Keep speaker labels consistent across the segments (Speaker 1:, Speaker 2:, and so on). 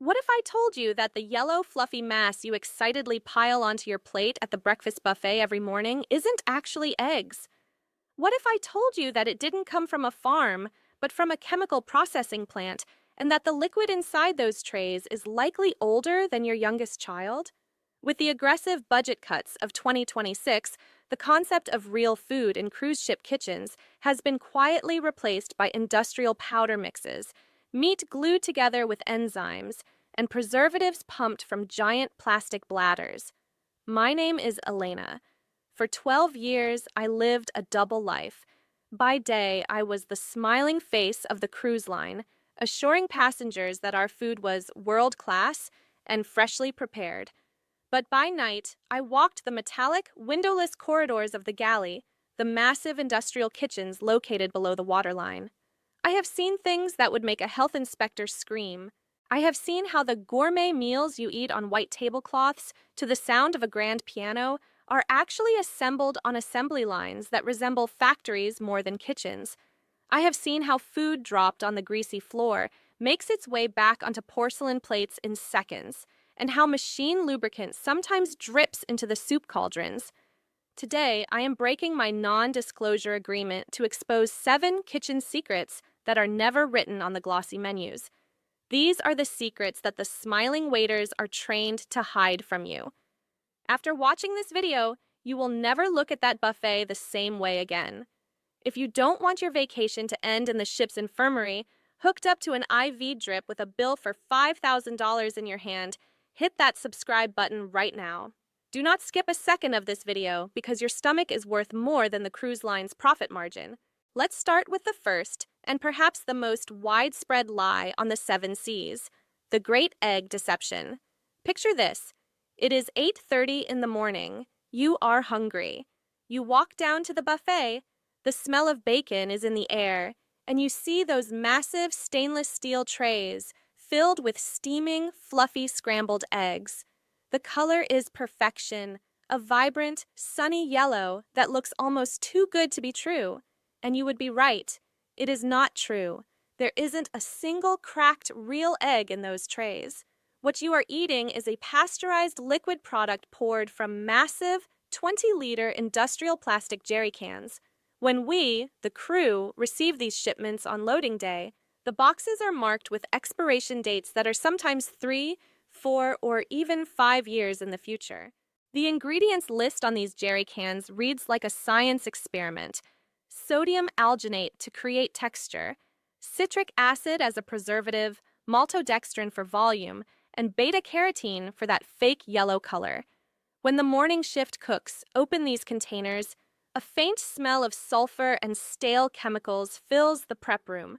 Speaker 1: What if I told you that the yellow, fluffy mass you excitedly pile onto your plate at the breakfast buffet every morning isn't actually eggs? What if I told you that it didn't come from a farm, but from a chemical processing plant, and that the liquid inside those trays is likely older than your youngest child? With the aggressive budget cuts of 2026, the concept of real food in cruise ship kitchens has been quietly replaced by industrial powder mixes, meat glued together with enzymes, and preservatives pumped from giant plastic bladders. My name is Elena. For 12 years, I lived a double life. By day, I was the smiling face of the cruise line, assuring passengers that our food was world-class and freshly prepared. But by night, I walked the metallic, windowless corridors of the galley, the massive industrial kitchens located below the waterline. I have seen things that would make a health inspector scream. I have seen how the gourmet meals you eat on white tablecloths, to the sound of a grand piano, are actually assembled on assembly lines that resemble factories more than kitchens. I have seen how food dropped on the greasy floor makes its way back onto porcelain plates in seconds, and how machine lubricant sometimes drips into the soup cauldrons. Today, I am breaking my non-disclosure agreement to expose 7 kitchen secrets that are never written on the glossy menus. These are the secrets that the smiling waiters are trained to hide from you. After watching this video, you will never look at that buffet the same way again. If you don't want your vacation to end in the ship's infirmary, hooked up to an IV drip with a bill for $5,000 in your hand, hit that subscribe button right now. Do not skip a second of this video because your stomach is worth more than the cruise line's profit margin. Let's start with the first, and perhaps the most widespread lie on the 7 Cs, the Great Egg Deception. Picture this. It is 8:30 in the morning. You are hungry. You walk down to the buffet. The smell of bacon is in the air, and you see those massive stainless steel trays filled with steaming, fluffy scrambled eggs. The color is perfection, a vibrant, sunny yellow that looks almost too good to be true. And you would be right. It is not true. There isn't a single cracked real egg in those trays. What you are eating is a pasteurized liquid product poured from massive 20-liter industrial plastic jerrycans. When we, the crew, receive these shipments on loading day, the boxes are marked with expiration dates that are sometimes 3, 4, or even 5 years in the future. The ingredients list on these jerrycans reads like a science experiment. Sodium alginate to create texture, citric acid as a preservative, maltodextrin for volume, and beta-carotene for that fake yellow color. When the morning shift cooks open these containers, a faint smell of sulfur and stale chemicals fills the prep room.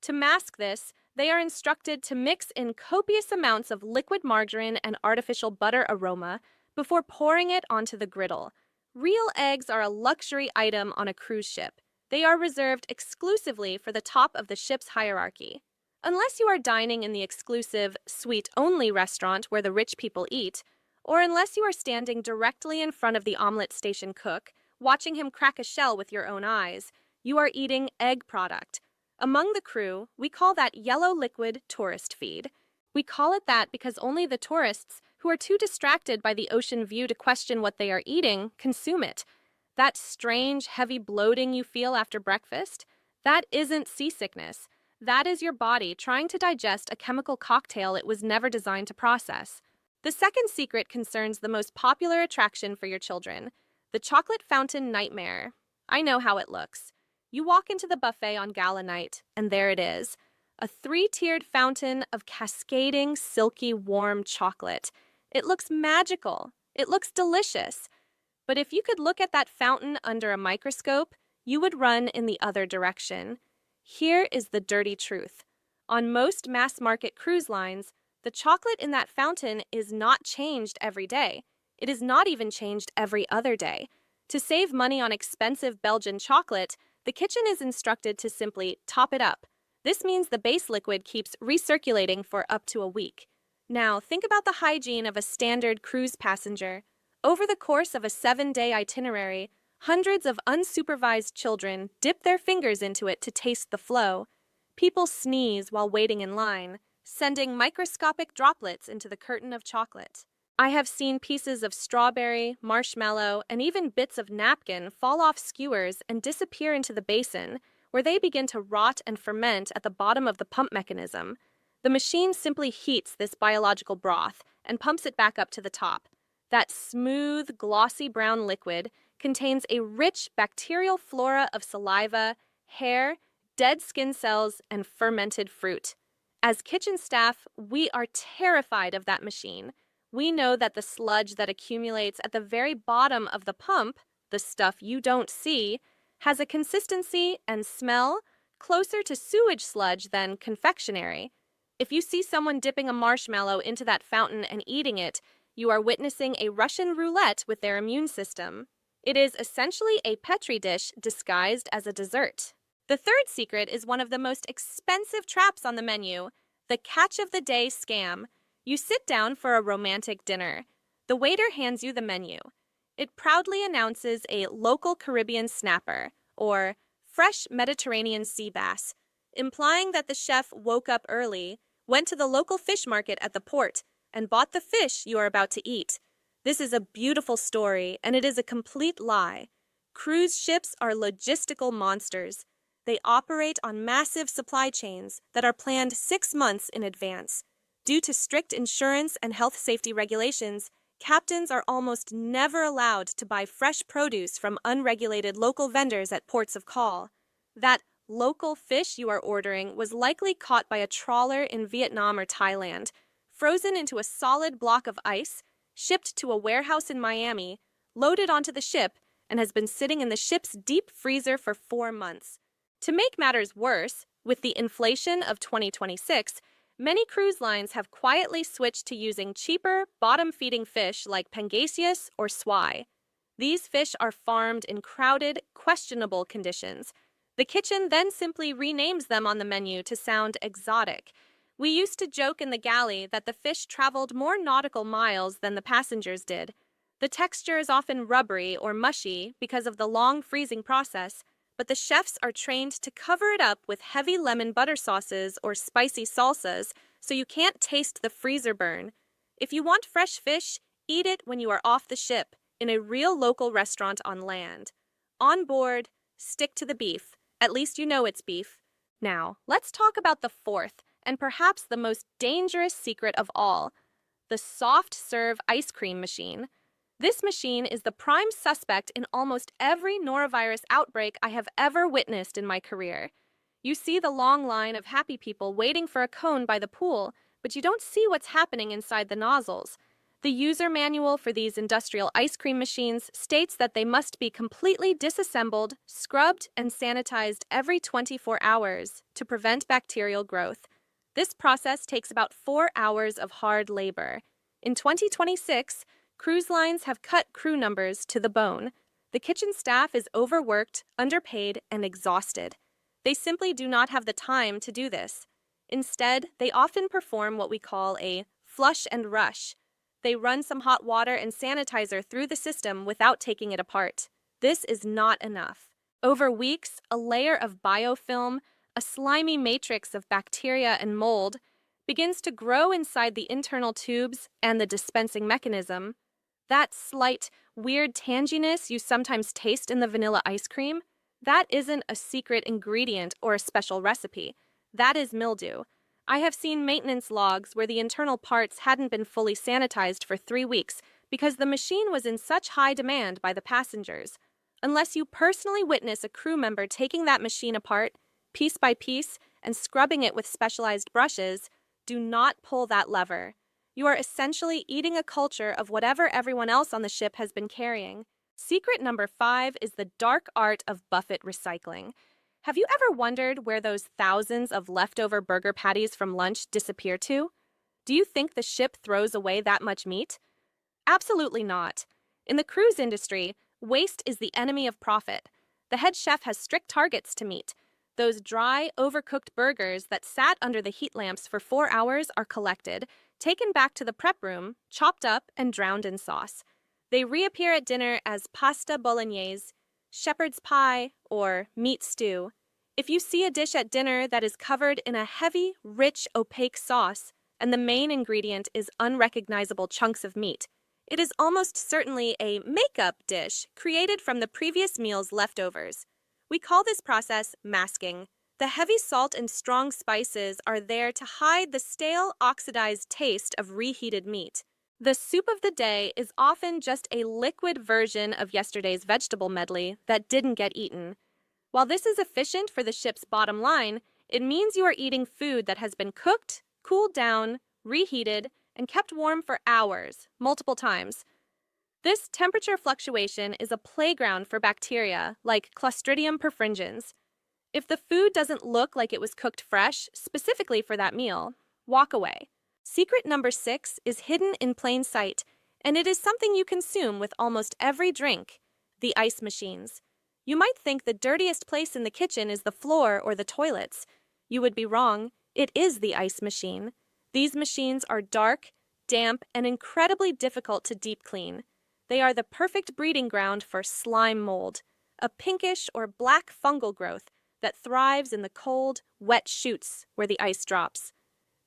Speaker 1: To mask this, they are instructed to mix in copious amounts of liquid margarine and artificial butter aroma before pouring it onto the griddle. Real eggs are a luxury item on a cruise ship. They are reserved exclusively for the top of the ship's hierarchy. Unless you are dining in the exclusive, suite-only restaurant where the rich people eat, or unless you are standing directly in front of the omelet station cook, watching him crack a shell with your own eyes, you are eating egg product. Among the crew, we call that yellow liquid tourist feed. We call it that because only the tourists, who are too distracted by the ocean view to question what they are eating, consume it. That strange, heavy bloating you feel after breakfast, that isn't seasickness. That is your body trying to digest a chemical cocktail it was never designed to process. The second secret concerns the most popular attraction for your children, the chocolate fountain nightmare. I know how it looks. You walk into the buffet on gala night, and there it is, a 3-tiered fountain of cascading, silky, warm chocolate. It looks magical. It looks delicious. But if you could look at that fountain under a microscope, you would run in the other direction. Here is the dirty truth. On most mass-market cruise lines, the chocolate in that fountain is not changed every day. It is not even changed every other day. To save money on expensive Belgian chocolate, the kitchen is instructed to simply top it up. This means the base liquid keeps recirculating for up to a week. Now, think about the hygiene of a standard cruise passenger. Over the course of a 7-day itinerary, hundreds of unsupervised children dip their fingers into it to taste the flow. People sneeze while waiting in line. sending microscopic droplets into the curtain of chocolate. I have seen pieces of strawberry, marshmallow, and even bits of napkin fall off skewers and disappear into the basin, where they begin to rot and ferment at the bottom of the pump mechanism. The machine simply heats this biological broth and pumps it back up to the top. That smooth, glossy brown liquid contains a rich bacterial flora of saliva, hair, dead skin cells, and fermented fruit. As kitchen staff, we are terrified of that machine. We know that the sludge that accumulates at the very bottom of the pump, the stuff you don't see, has a consistency and smell closer to sewage sludge than confectionery. If you see someone dipping a marshmallow into that fountain and eating it, you are witnessing a Russian roulette with their immune system. It is essentially a Petri dish disguised as a dessert. The third secret is one of the most expensive traps on the menu, the catch of the day scam. You sit down for a romantic dinner. The waiter hands you the menu. It proudly announces a local Caribbean snapper, or fresh Mediterranean sea bass, implying that the chef woke up early, went to the local fish market at the port, and bought the fish you are about to eat. This is a beautiful story, and it is a complete lie. Cruise ships are logistical monsters. They operate on massive supply chains that are planned 6 months in advance. Due to strict insurance and health safety regulations, captains are almost never allowed to buy fresh produce from unregulated local vendors at ports of call. That local fish you are ordering was likely caught by a trawler in Vietnam or Thailand, frozen into a solid block of ice, shipped to a warehouse in Miami, loaded onto the ship, and has been sitting in the ship's deep freezer for 4 months. To make matters worse, with the inflation of 2026, many cruise lines have quietly switched to using cheaper, bottom-feeding fish like Pangasius or swai. These fish are farmed in crowded, questionable conditions. The kitchen then simply renames them on the menu to sound exotic. We used to joke in the galley that the fish traveled more nautical miles than the passengers did. The texture is often rubbery or mushy because of the long freezing process, but the chefs are trained to cover it up with heavy lemon butter sauces or spicy salsas so you can't taste the freezer burn. If you want fresh fish, eat it when you are off the ship, in a real local restaurant on land. On board, stick to the beef. At least you know it's beef. Now, let's talk about the fourth, and perhaps the most dangerous secret of all, the soft-serve ice cream machine. This machine is the prime suspect in almost every norovirus outbreak I have ever witnessed in my career. You see the long line of happy people waiting for a cone by the pool, but you don't see what's happening inside the nozzles. The user manual for these industrial ice cream machines states that they must be completely disassembled, scrubbed, and sanitized every 24 hours to prevent bacterial growth. This process takes about 4 hours of hard labor. In 2026, cruise lines have cut crew numbers to the bone. The kitchen staff is overworked, underpaid, and exhausted. They simply do not have the time to do this. Instead, they often perform what we call a flush and rush. They run some hot water and sanitizer through the system without taking it apart. This is not enough. Over weeks, a layer of biofilm, a slimy matrix of bacteria and mold, begins to grow inside the internal tubes and the dispensing mechanism. That slight, weird tanginess you sometimes taste in the vanilla ice cream, that isn't a secret ingredient or a special recipe. That is mildew. I have seen maintenance logs where the internal parts hadn't been fully sanitized for 3 weeks because the machine was in such high demand by the passengers. Unless you personally witness a crew member taking that machine apart, piece by piece, and scrubbing it with specialized brushes, do not pull that lever. You are essentially eating a culture of whatever everyone else on the ship has been carrying. Secret number 5 is the dark art of buffet recycling. Have you ever wondered where those thousands of leftover burger patties from lunch disappear to? Do you think the ship throws away that much meat? Absolutely not. In the cruise industry, waste is the enemy of profit. The head chef has strict targets to meet. Those dry, overcooked burgers that sat under the heat lamps for 4 hours are collected, taken back to the prep room, chopped up, and drowned in sauce. They reappear at dinner as pasta bolognese, shepherd's pie, or meat stew. If you see a dish at dinner that is covered in a heavy, rich, opaque sauce, and the main ingredient is unrecognizable chunks of meat, it is almost certainly a makeup dish created from the previous meal's leftovers. We call this process masking. The heavy salt and strong spices are there to hide the stale, oxidized taste of reheated meat. The soup of the day is often just a liquid version of yesterday's vegetable medley that didn't get eaten. While this is efficient for the ship's bottom line, it means you are eating food that has been cooked, cooled down, reheated, and kept warm for hours, multiple times. This temperature fluctuation is a playground for bacteria like Clostridium perfringens. If the food doesn't look like it was cooked fresh, specifically for that meal, walk away. Secret number 6 is hidden in plain sight, and it is something you consume with almost every drink: the ice machines. You might think the dirtiest place in the kitchen is the floor or the toilets. You would be wrong. It is the ice machine. These machines are dark, damp, and incredibly difficult to deep clean. They are the perfect breeding ground for slime mold, a pinkish or black fungal growth that thrives in the cold, wet chutes where the ice drops.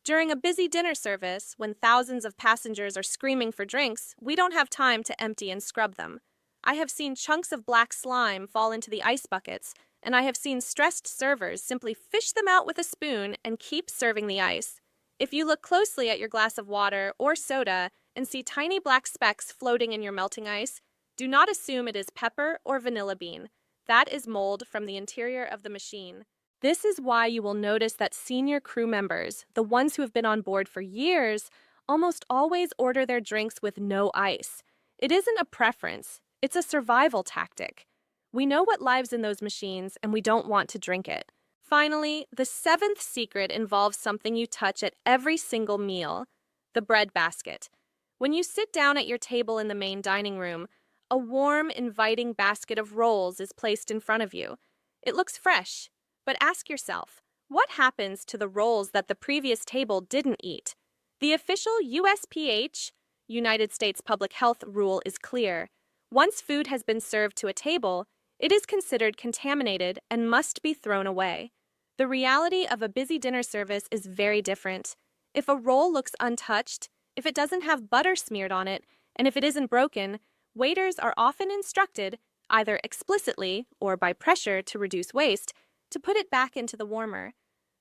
Speaker 1: During a busy dinner service, when thousands of passengers are screaming for drinks, we don't have time to empty and scrub them. I have seen chunks of black slime fall into the ice buckets, and I have seen stressed servers simply fish them out with a spoon and keep serving the ice. If you look closely at your glass of water or soda and see tiny black specks floating in your melting ice, do not assume it is pepper or vanilla bean. That is mold from the interior of the machine. This is why you will notice that senior crew members, the ones who have been on board for years, almost always order their drinks with no ice. It isn't a preference, it's a survival tactic. We know what lives in those machines, and we don't want to drink it. Finally, the 7th secret involves something you touch at every single meal: the bread basket. When you sit down at your table in the main dining room, a warm, inviting basket of rolls is placed in front of you. It looks fresh. But ask yourself, what happens to the rolls that the previous table didn't eat? The official USPH, United States Public Health rule is clear. Once food has been served to a table, it is considered contaminated and must be thrown away. The reality of a busy dinner service is very different. If a roll looks untouched, if it doesn't have butter smeared on it, and if it isn't broken, waiters are often instructed, either explicitly or by pressure to reduce waste, to put it back into the warmer.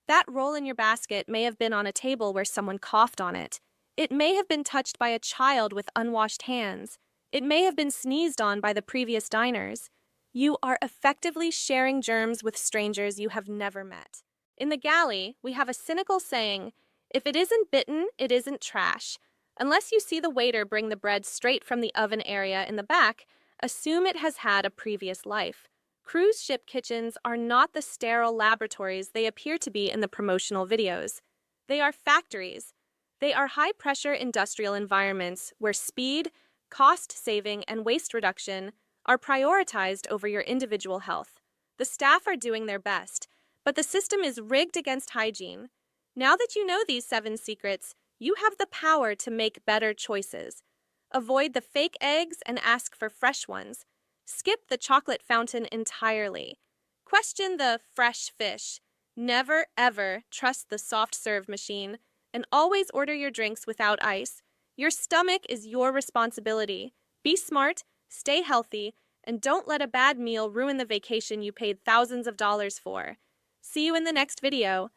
Speaker 1: That roll in your basket may have been on a table where someone coughed on it. It may have been touched by a child with unwashed hands. It may have been sneezed on by the previous diners. You are effectively sharing germs with strangers you have never met. In the galley, we have a cynical saying, "If it isn't bitten, it isn't trash." Unless you see the waiter bring the bread straight from the oven area in the back, assume it has had a previous life. Cruise ship kitchens are not the sterile laboratories they appear to be in the promotional videos. They are factories. They are high-pressure industrial environments where speed, cost-saving, and waste reduction are prioritized over your individual health. The staff are doing their best, but the system is rigged against hygiene. Now that you know these 7 secrets, you have the power to make better choices. Avoid the fake eggs and ask for fresh ones. Skip the chocolate fountain entirely. Question the fresh fish. Never, ever trust the soft-serve machine, and always order your drinks without ice. Your stomach is your responsibility. Be smart, stay healthy, and don't let a bad meal ruin the vacation you paid thousands of dollars for. See you in the next video.